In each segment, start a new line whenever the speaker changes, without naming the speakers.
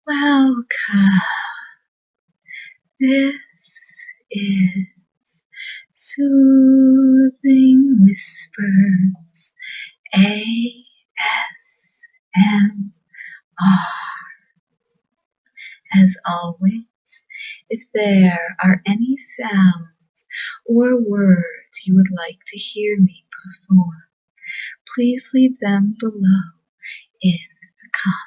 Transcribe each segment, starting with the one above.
Welcome. This is Soothing Whispers ASMR. As always, if there are any sounds or words you would like to hear me perform, please leave them below in the comments.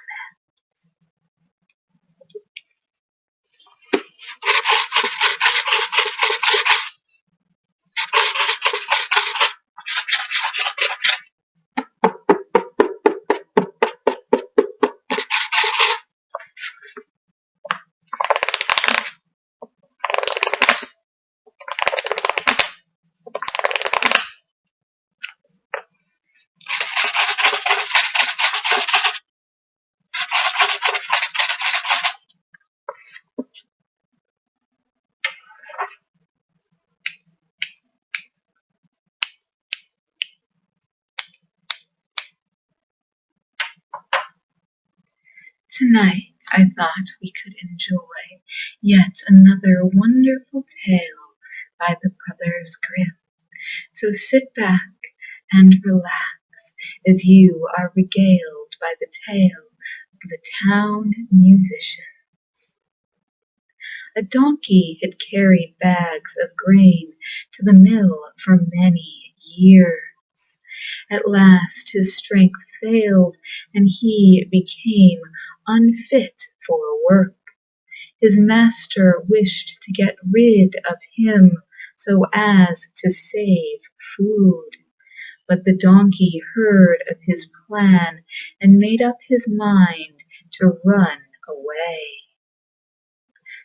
Tonight I thought we could enjoy yet another wonderful tale by the Brothers Grimm. So sit back and relax as you are regaled by the tale of the town musicians. A donkey had carried bags of grain to the mill for many years. At last his strength failed, and he became unfit for work. His master wished to get rid of him so as to save food. But the donkey heard of his plan and made up his mind to run away.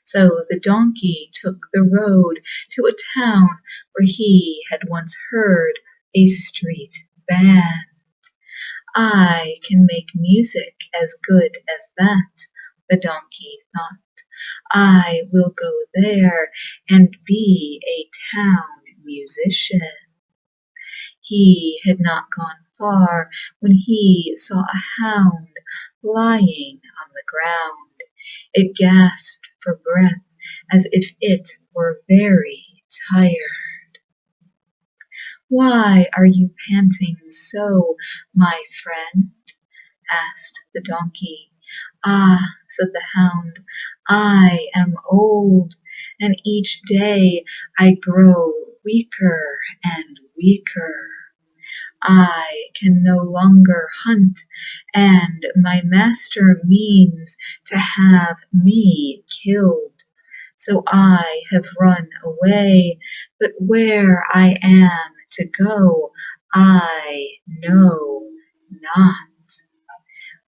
So the donkey took the road to a town where he had once heard a street band. I can make music as good as that, the donkey thought. I will go there and be a town musician. He had not gone far when he saw a hound lying on the ground. It gasped for breath as if it were very tired. "Why are you panting so, my friend?" asked the donkey. "Ah," said the hound, "I am old, and each day I grow weaker and weaker. I can no longer hunt, and my master means to have me killed. So I have run away, but where I am to go I know not."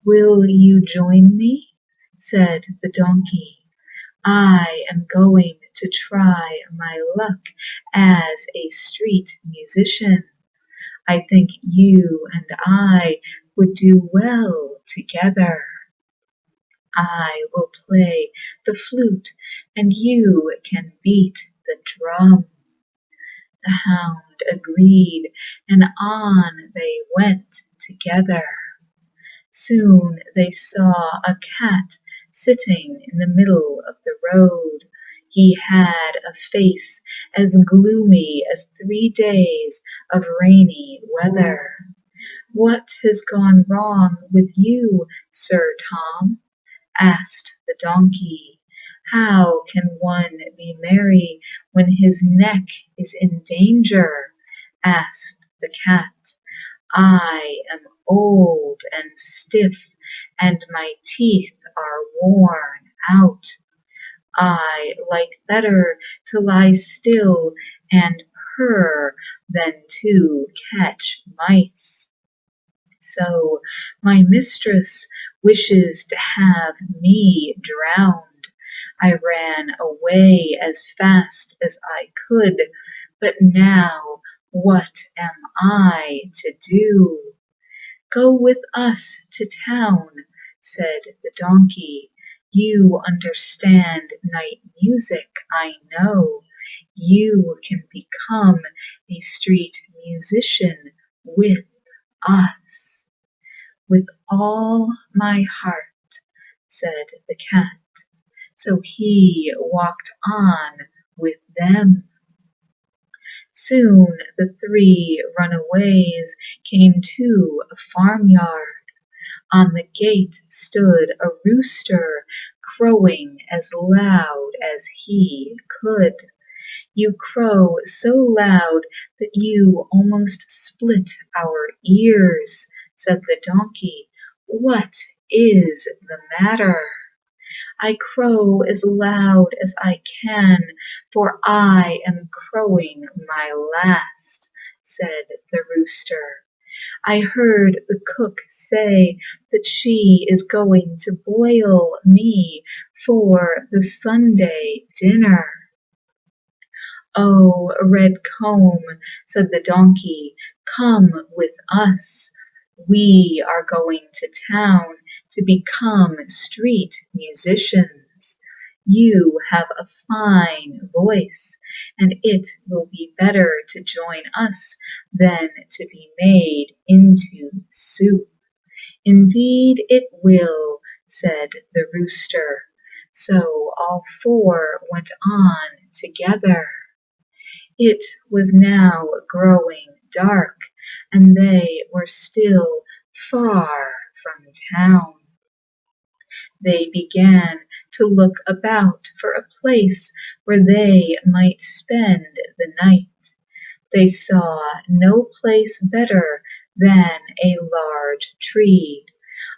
"Will you join me?" said the donkey. "I am going to try my luck as a street musician. I think you and I would do well together. I will play the flute and you can beat the drum." The hound agreed, and on they went together. Soon they saw a cat sitting in the middle of the road. He had a face as gloomy as 3 days of rainy weather. "What has gone wrong with you, Sir Tom?" asked the donkey. "How can one be merry when his neck is in danger?" asked the cat. "I am old and stiff, and my teeth are worn out. I like better to lie still and purr than to catch mice. So my mistress wishes to have me drowned. I ran away as fast as I could, but now what am I to do?" "Go with us to town," said the donkey. "You understand night music, I know. You can become a street musician with us." "With all my heart," said the cat. So he walked on with them. Soon the three runaways came to a farmyard. On the gate stood a rooster, crowing as loud as he could. You crow so loud that you almost split our ears, said the donkey. What is the matter? I crow as loud as I can, for I am crowing my last, said the rooster. I heard the cook say that she is going to boil me for the Sunday dinner. Oh, Red Comb, said the donkey, come with us. We are going to town to become street musicians. You have a fine voice, and it will be better to join us than to be made into soup. Indeed it will, said the rooster. So all four went on together. It was now growing dark, and they were still far from town. They began to look about for a place where they might spend the night. They saw no place better than a large tree.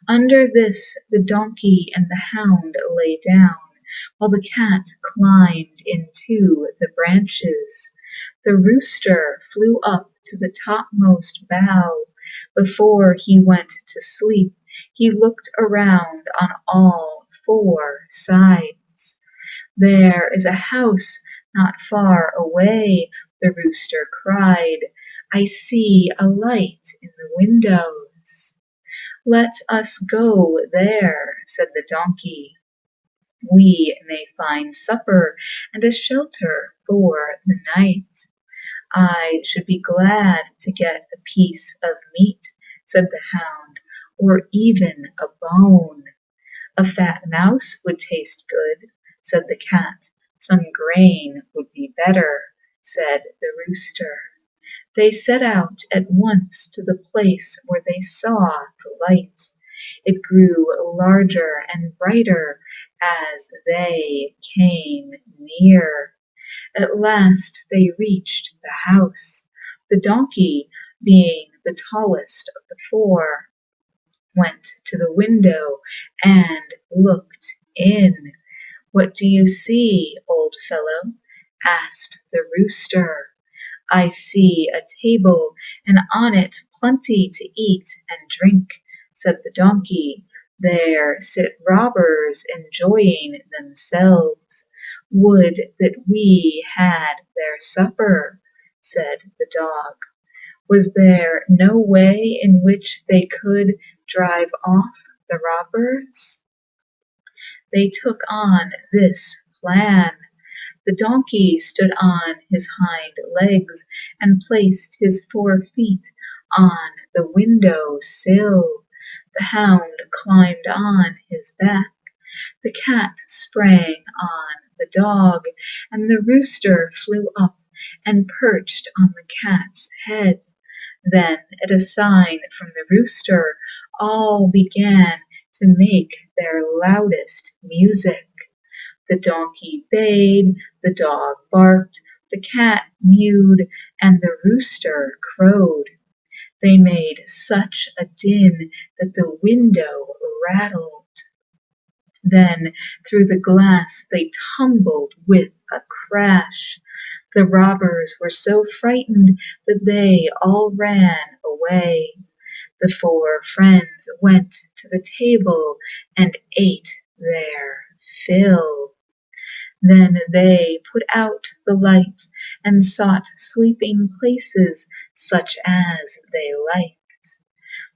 Under this the donkey and the hound lay down, while the cat climbed into the branches. The rooster flew up to the topmost bough. Before he went to sleep, he looked around on all four sides. There is a house not far away, the rooster cried. I see a light in the windows. Let us go there, said the donkey. We may find supper and a shelter for the night. I should be glad to get a piece of meat, said the hound, or even a bone. A fat mouse would taste good, said the cat. Some grain would be better, said the rooster. They set out at once to the place where they saw the light. It grew larger and brighter as they came near. At last they reached the house. The donkey, being the tallest of the four, went to the window and looked in. What do you see, old fellow? Asked the rooster. I see a table, and on it plenty to eat and drink, said the donkey. There sit robbers enjoying themselves. Would that we had their supper, said the dog. Was there no way in which they could drive off the robbers? They took on this plan. The donkey stood on his hind legs and placed his 4 feet on the window sill. The hound climbed on his back. The cat sprang on the dog, and the rooster flew up and perched on the cat's head. Then, at a sign from the rooster, all began to make their loudest music. The donkey bayed, the dog barked, the cat mewed, and the rooster crowed. They made such a din that the window rattled. Then through the glass they tumbled with a crash. The robbers were so frightened that they all ran away. The 4 friends went to the table and ate their fill. Then they put out the light and sought sleeping places such as they liked.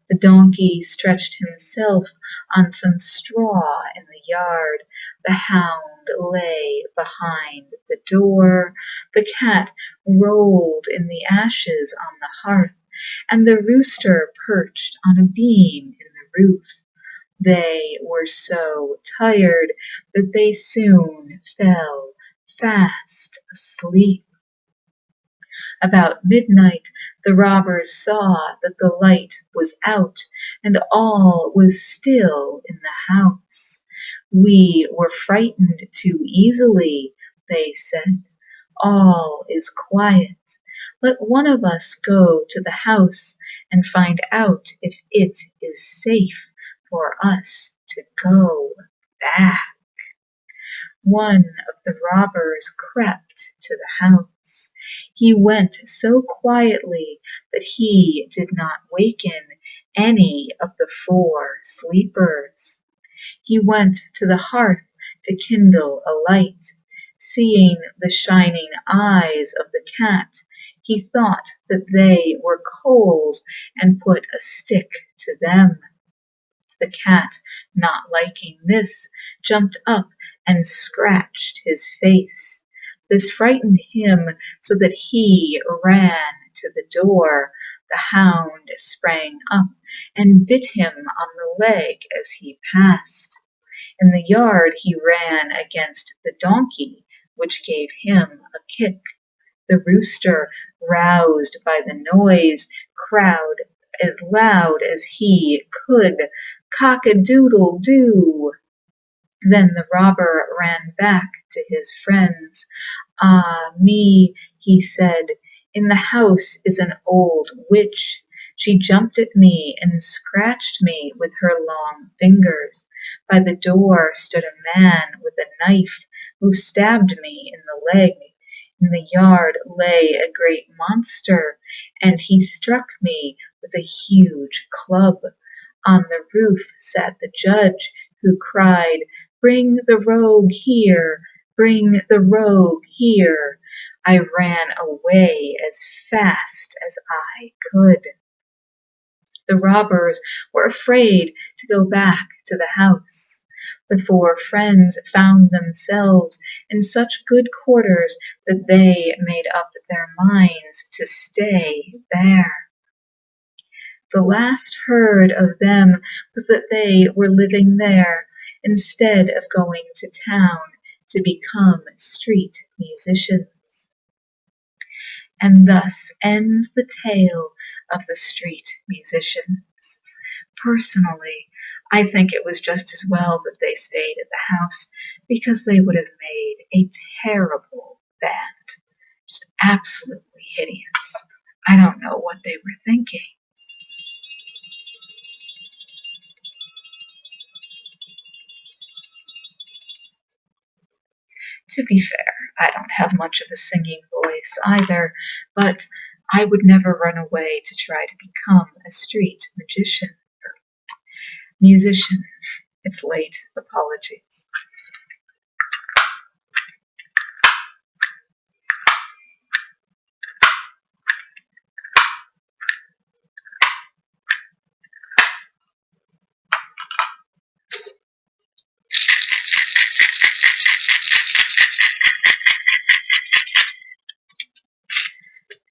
The donkey stretched himself on some straw in the yard. The hound lay behind the door. The cat rolled in the ashes on the hearth, and the rooster perched on a beam in the roof. They were so tired that they soon fell fast asleep. About midnight the robbers saw that the light was out and all was still in the house. We were frightened too easily, they said. All is quiet. Let one of us go to the house and find out if it is safe for us to go back. One of the robbers crept to the house. He went so quietly that he did not waken any of the four sleepers. He went to the hearth to kindle a light. Seeing the shining eyes of the cat, he thought that they were coals and put a stick to them. The cat, not liking this, jumped up and scratched his face. This frightened him so that he ran to the door. The hound sprang up and bit him on the leg as he passed. In the yard he ran against the donkey, which gave him a kick. The rooster, roused by the noise, crowed as loud as he could, "Cock-a-doodle-doo!" Then the robber ran back to his friends. "Ah me," he said, "in the house is an old witch. She jumped at me and scratched me with her long fingers. By the door stood a man with a knife, who stabbed me in the leg. In the yard lay a great monster, and he struck me with a huge club. On the roof sat the judge, who cried, 'Bring the rogue here! Bring the rogue here!' I ran away as fast as I could." The robbers were afraid to go back to the house. The four friends found themselves in such good quarters that they made up their minds to stay there. The last heard of them was that they were living there, instead of going to town to become street musicians. And thus ends the tale of the street musicians. Personally, I think it was just as well that they stayed at the house, because they would have made a terrible band. Just absolutely hideous. I don't know what they were thinking. To be fair, I don't have much of a singing voice either, but I would never run away to try to become a street magician or musician. It's late. Apologies.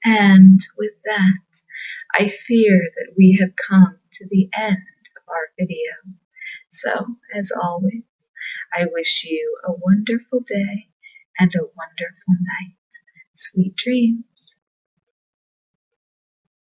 And with that, I fear that we have come to the end of our video. So, as always, I wish you a wonderful day and a wonderful night. Sweet dreams.